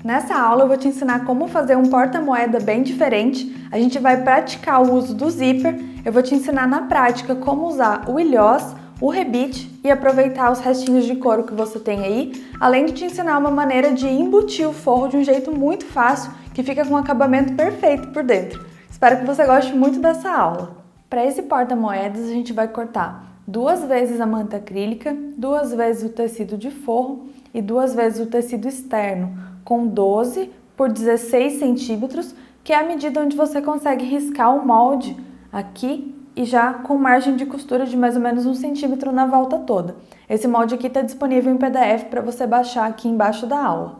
Nessa aula eu vou te ensinar como fazer um porta-moeda bem diferente. A gente vai praticar o uso do zíper. Eu vou te ensinar na prática como usar o ilhós, o rebite e aproveitar os restinhos de couro que você tem aí, além de te ensinar uma maneira de embutir o forro de um jeito muito fácil, que fica com um acabamento perfeito por dentro. Espero que você goste muito dessa aula. Para esse porta-moedas a gente vai cortar 2 vezes a manta acrílica, 2 vezes o tecido de forro e 2 vezes o tecido externo, com 12 por 16 centímetros, que é a medida onde você consegue riscar o molde aqui e já com margem de costura de mais ou menos 1 centímetro na volta toda. Esse molde aqui está disponível em PDF para você baixar aqui embaixo da aula.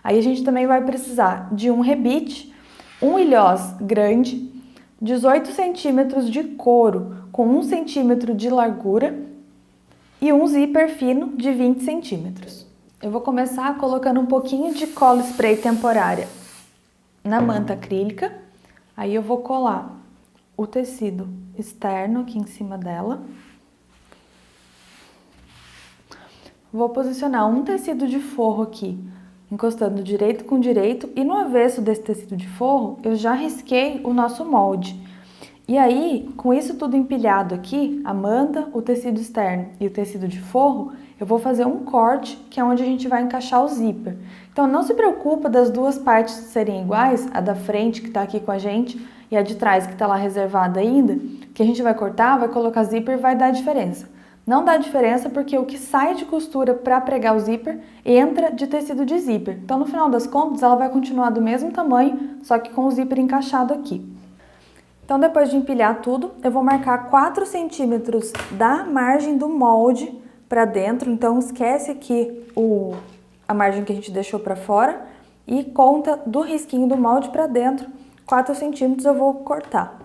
Aí a gente também vai precisar de um rebite, um ilhós grande, 18 centímetros de couro com 1 centímetro de largura e um zíper fino de 20 centímetros. Eu vou começar colocando um pouquinho de cola spray temporária na manta acrílica. Aí eu vou colar o tecido externo aqui em cima dela. Vou posicionar um tecido de forro aqui, encostando direito com direito, e no avesso desse tecido de forro eu já risquei o nosso molde. E aí, com isso tudo empilhado aqui, a manta, o tecido externo e o tecido de forro, eu vou fazer um corte, que é onde a gente vai encaixar o zíper. Então não se preocupa das duas partes serem iguais, a da frente que está aqui com a gente e a de trás que está lá reservada ainda, que a gente vai cortar, vai colocar zíper e vai dar diferença. Não dá diferença porque o que sai de costura para pregar o zíper entra de tecido de zíper. Então no final das contas ela vai continuar do mesmo tamanho, só que com o zíper encaixado aqui. Então, depois de empilhar tudo, eu vou marcar 4 centímetros da margem do molde para dentro. Então, esquece aqui a margem que a gente deixou para fora e conta do risquinho do molde para dentro. 4 centímetros eu vou cortar.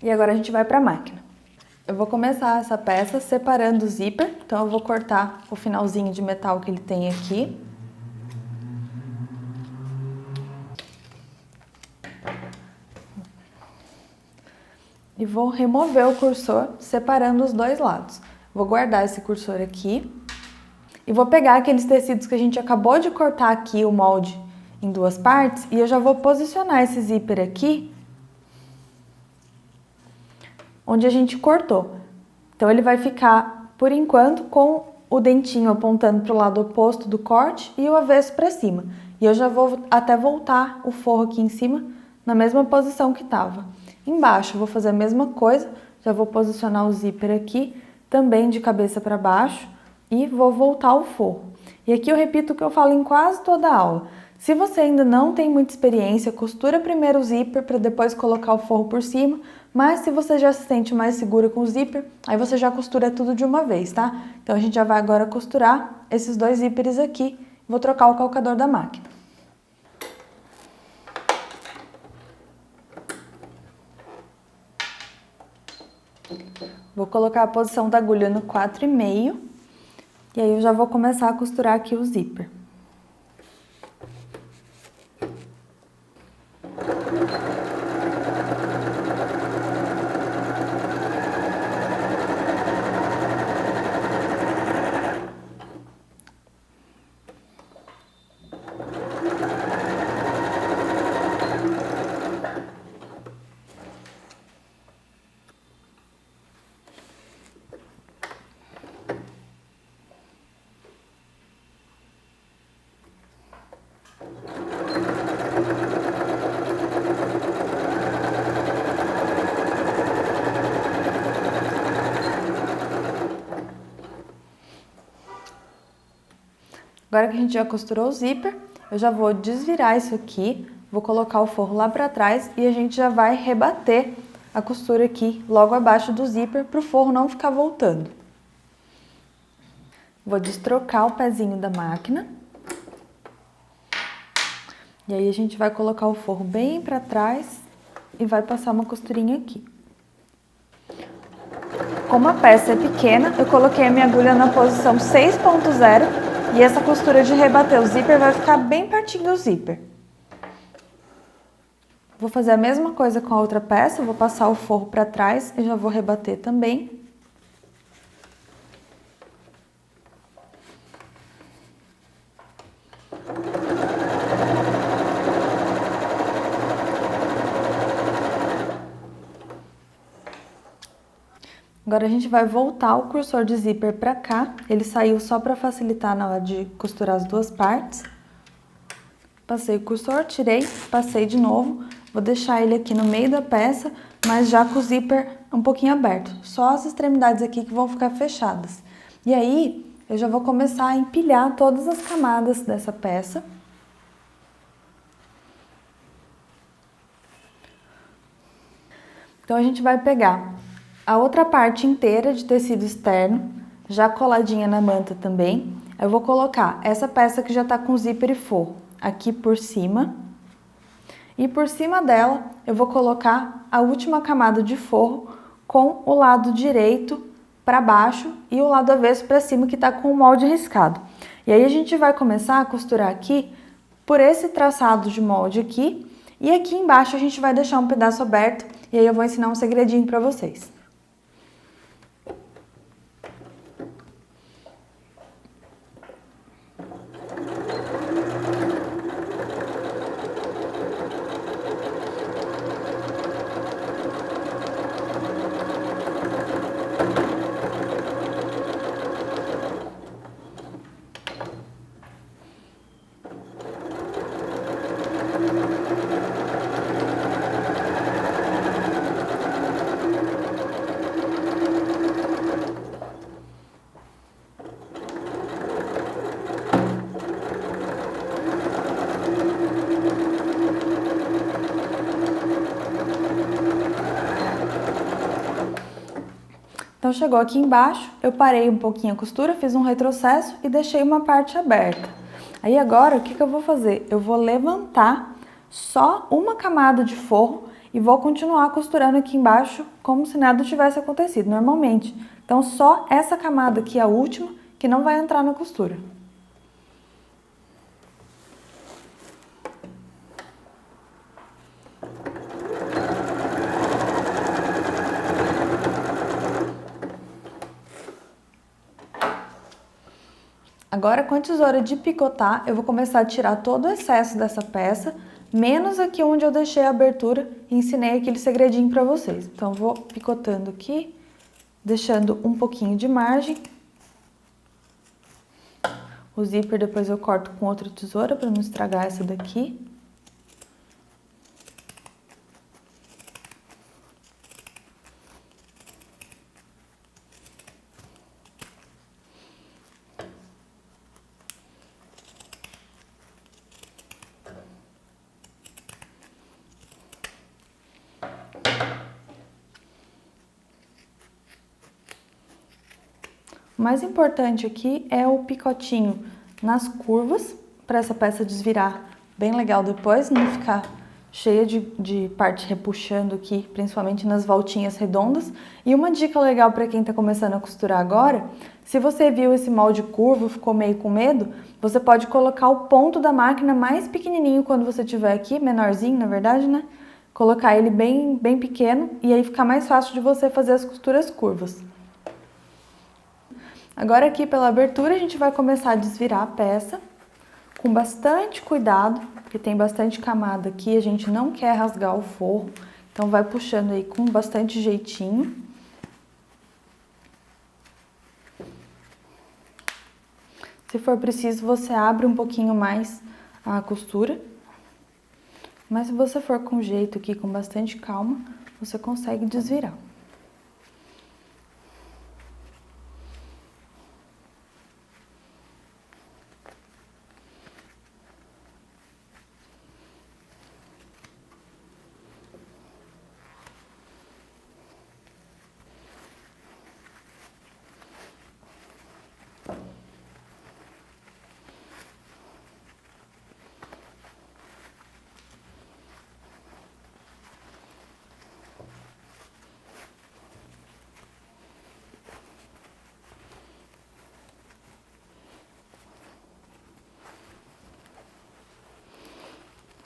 E agora a gente vai para a máquina. Eu vou começar essa peça separando o zíper, então eu vou cortar o finalzinho de metal que ele tem aqui. E vou remover o cursor, separando os dois lados. Vou guardar esse cursor aqui e vou pegar aqueles tecidos que a gente acabou de cortar aqui, o molde, em 2 partes, e eu já vou posicionar esse zíper aqui onde a gente cortou. Então ele vai ficar, por enquanto, com o dentinho apontando para o lado oposto do corte e o avesso para cima. E eu já vou até voltar o forro aqui em cima na mesma posição que estava. Embaixo eu vou fazer a mesma coisa, já vou posicionar o zíper aqui, também de cabeça para baixo, e vou voltar o forro. E aqui eu repito o que eu falo em quase toda a aula. Se você ainda não tem muita experiência, costura primeiro o zíper para depois colocar o forro por cima, mas se você já se sente mais segura com o zíper, aí você já costura tudo de uma vez, tá? Então a gente já vai agora costurar esses 2 zíperes aqui. Vou trocar o calcador da máquina. Vou colocar a posição da agulha no 4,5 e aí eu já vou começar a costurar aqui o zíper. Agora que a gente já costurou o zíper, eu já vou desvirar isso aqui, vou colocar o forro lá para trás e a gente já vai rebater a costura aqui logo abaixo do zíper para o forro não ficar voltando. Vou destrocar o pezinho da máquina. E aí a gente vai colocar o forro bem para trás e vai passar uma costurinha aqui. Como a peça é pequena, eu coloquei a minha agulha na posição 6.0 e essa costura de rebater o zíper vai ficar bem pertinho do zíper. Vou fazer a mesma coisa com a outra peça, vou passar o forro para trás e já vou rebater também. Agora a gente vai voltar o cursor de zíper para cá. Ele saiu só para facilitar na hora de costurar as duas partes. Passei o cursor, tirei, passei de novo. Vou deixar ele aqui no meio da peça, mas já com o zíper um pouquinho aberto. Só as extremidades aqui que vão ficar fechadas. E aí, eu já vou começar a empilhar todas as camadas dessa peça. Então, a gente vai pegar a outra parte inteira de tecido externo, já coladinha na manta também. Eu vou colocar essa peça que já tá com zíper e forro aqui por cima. E por cima dela, eu vou colocar a última camada de forro com o lado direito para baixo e o lado avesso para cima, que tá com o molde riscado. E aí a gente vai começar a costurar aqui por esse traçado de molde aqui. E aqui embaixo a gente vai deixar um pedaço aberto e aí eu vou ensinar um segredinho para vocês. Então, chegou aqui embaixo, eu parei um pouquinho a costura, fiz um retrocesso e deixei uma parte aberta. Aí agora, o que eu vou fazer? Eu vou levantar só uma camada de forro e vou continuar costurando aqui embaixo como se nada tivesse acontecido, normalmente. Então, só essa camada aqui, a última, que não vai entrar na costura. Agora, com a tesoura de picotar, eu vou começar a tirar todo o excesso dessa peça, menos aqui onde eu deixei a abertura e ensinei aquele segredinho pra vocês. Então, vou picotando aqui, deixando um pouquinho de margem. O zíper depois eu corto com outra tesoura para não estragar essa daqui. O mais importante aqui é o picotinho nas curvas, para essa peça desvirar bem legal depois, não ficar cheia de parte repuxando aqui, principalmente nas voltinhas redondas. E uma dica legal para quem está começando a costurar agora, se você viu esse molde curvo, ficou meio com medo, você pode colocar o ponto da máquina mais pequenininho quando você tiver aqui, menorzinho na verdade, né? Colocar ele bem pequeno e aí fica mais fácil de você fazer as costuras curvas. Agora aqui pela abertura a gente vai começar a desvirar a peça com bastante cuidado, porque tem bastante camada aqui, a gente não quer rasgar o forro, então vai puxando aí com bastante jeitinho. Se for preciso, você abre um pouquinho mais a costura, mas se você for com jeito aqui, com bastante calma, você consegue desvirar.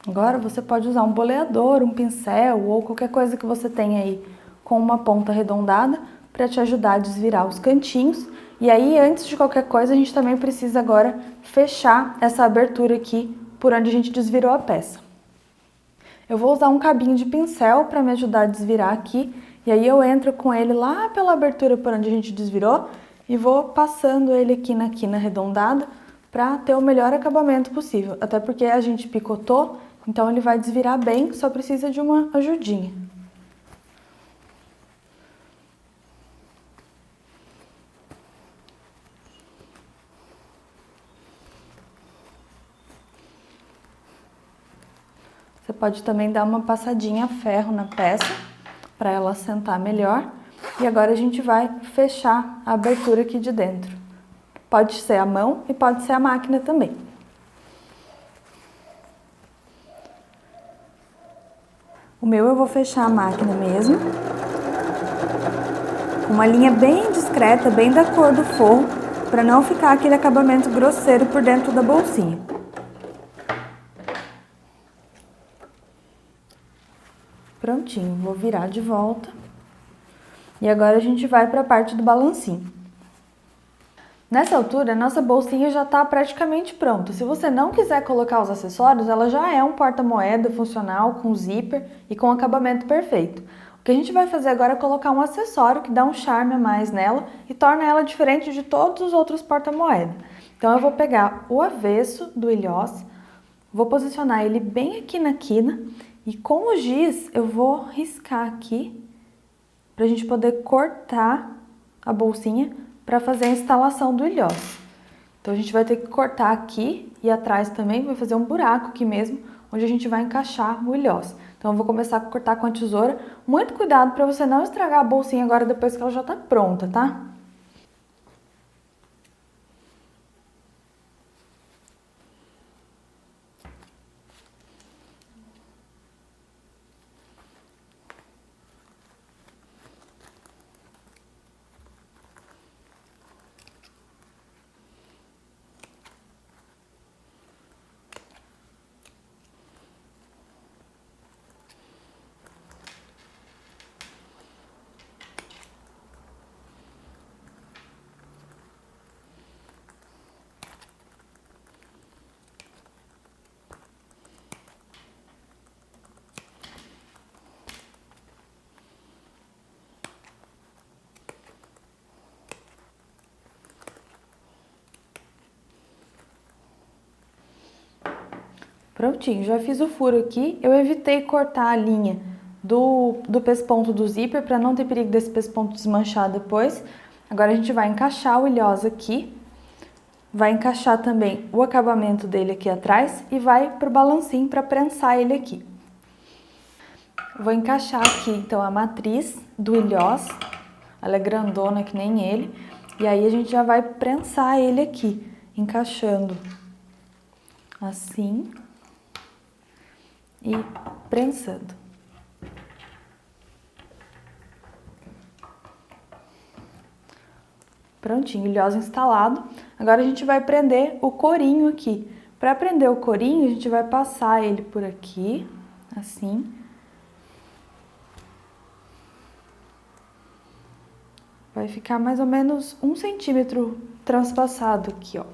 Agora você pode usar um boleador, um pincel ou qualquer coisa que você tenha aí com uma ponta arredondada para te ajudar a desvirar os cantinhos. E aí, antes de qualquer coisa, a gente também precisa agora fechar essa abertura aqui por onde a gente desvirou a peça. Eu vou usar um cabinho de pincel para me ajudar a desvirar aqui E aí eu entro com ele lá pela abertura por onde a gente desvirou e vou passando ele aqui na quina arredondada para ter o melhor acabamento possível. Até porque a gente picotou, então ele vai desvirar bem, só precisa de uma ajudinha. Você pode também dar uma passadinha a ferro na peça para ela assentar melhor. E agora a gente vai fechar a abertura aqui de dentro. Pode ser a mão e pode ser a máquina também. O meu eu vou fechar a máquina mesmo. Uma linha bem discreta, bem da cor do forro, para não ficar aquele acabamento grosseiro por dentro da bolsinha. Prontinho, vou virar de volta. E agora a gente vai para a parte do balancinho. Nessa altura, a nossa bolsinha já está praticamente pronta. Se você não quiser colocar os acessórios, ela já é um porta-moeda funcional, com zíper e com acabamento perfeito. O que a gente vai fazer agora é colocar um acessório que dá um charme a mais nela e torna ela diferente de todos os outros porta-moeda. Então eu vou pegar o avesso do ilhós, vou posicionar ele bem aqui na quina e com o giz eu vou riscar aqui para a gente poder cortar a bolsinha para fazer a instalação do ilhós. Então a gente vai ter que cortar aqui e atrás também, vai fazer um buraco aqui mesmo, onde a gente vai encaixar o ilhós. Então eu vou começar a cortar com a tesoura. Muito cuidado para você não estragar a bolsinha agora depois que ela já está pronta, tá? Prontinho, já fiz o furo aqui. Eu evitei cortar a linha do pesponto do zíper para não ter perigo desse pesponto desmanchar depois. Agora a gente vai encaixar o ilhós aqui, vai encaixar também o acabamento dele aqui atrás e vai pro balancinho para prensar ele aqui. Vou encaixar aqui então a matriz do ilhós, ela é grandona que nem ele, e aí a gente já vai prensar ele aqui, encaixando assim e prensando. Prontinho, ilhós instalado. Agora a gente vai prender o corinho aqui. Para prender o corinho, a gente vai passar ele por aqui, assim. Vai ficar mais ou menos 1 centímetro transpassado aqui, ó.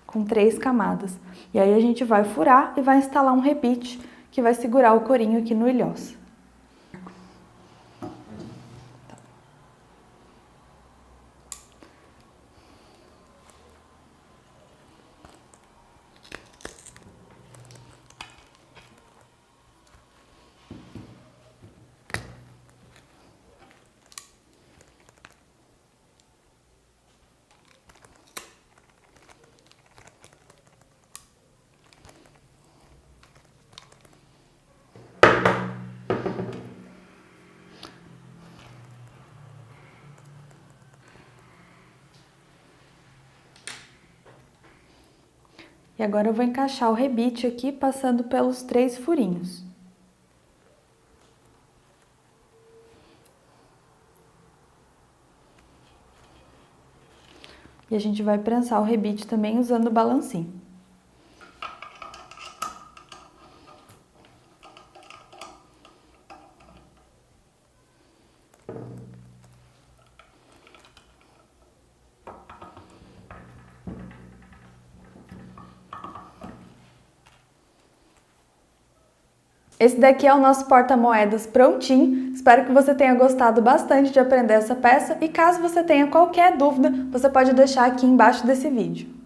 Com 3 camadas. E aí a gente vai furar e vai instalar um rebite que vai segurar o corinho aqui no ilhós. E agora eu vou encaixar o rebite aqui, passando pelos 3 furinhos. E a gente vai prensar o rebite também usando o balancinho. Esse daqui é o nosso porta-moedas prontinho. Espero que você tenha gostado bastante de aprender essa peça e caso você tenha qualquer dúvida, você pode deixar aqui embaixo desse vídeo.